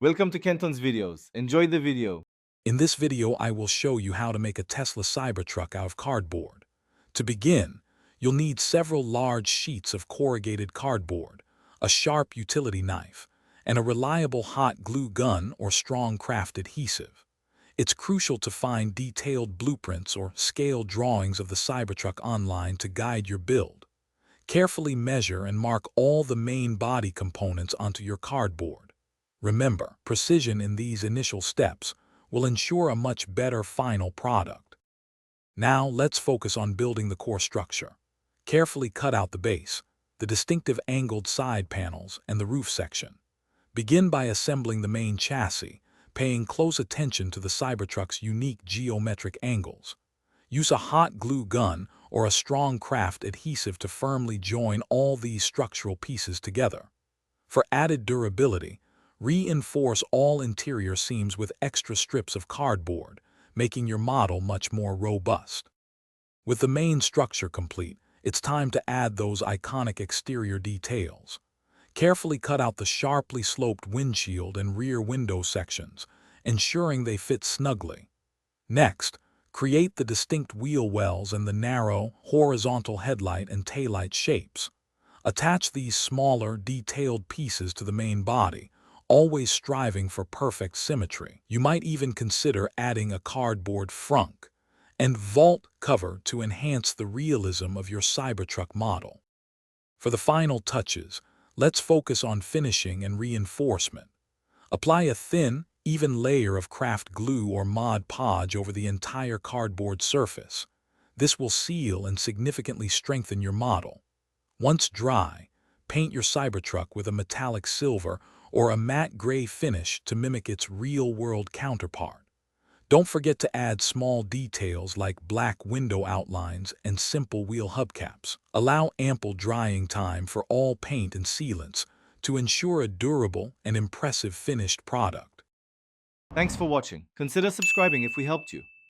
Welcome to Kenton's videos. Enjoy the video. In this video, I will show you how to make a Tesla Cybertruck out of cardboard. To begin, you'll need several large sheets of corrugated cardboard, a sharp utility knife, and a reliable hot glue gun or strong craft adhesive. It's crucial to find detailed blueprints or scale drawings of the Cybertruck online to guide your build. Carefully measure and mark all the main body components onto your cardboard. Remember, precision in these initial steps will ensure a much better final product. Now let's focus on building the core structure. Carefully cut out the base, the distinctive angled side panels, and the roof section. Begin by assembling the main chassis, paying close attention to the Cybertruck's unique geometric angles. Use a hot glue gun or a strong craft adhesive to firmly join all these structural pieces together. For added durability, reinforce all interior seams with extra strips of cardboard, making your model much more robust. With the main structure complete, it's time to add those iconic exterior details. Carefully cut out the sharply sloped windshield and rear window sections, ensuring they fit snugly. Next, create the distinct wheel wells and the narrow, horizontal headlight and taillight shapes. Attach these smaller, detailed pieces to the main body, always striving for perfect symmetry. You might even consider adding a cardboard frunk and vault cover to enhance the realism of your Cybertruck model. For the final touches, let's focus on finishing and reinforcement. Apply a thin, even layer of craft glue or Mod Podge over the entire cardboard surface. This will seal and significantly strengthen your model. Once dry, paint your Cybertruck with a metallic silver or a matte gray finish to mimic its real-world counterpart. Don't forget to add small details like black window outlines and simple wheel hubcaps. Allow ample drying time for all paint and sealants to ensure a durable and impressive finished product. Thanks for watching. Consider subscribing if we helped you.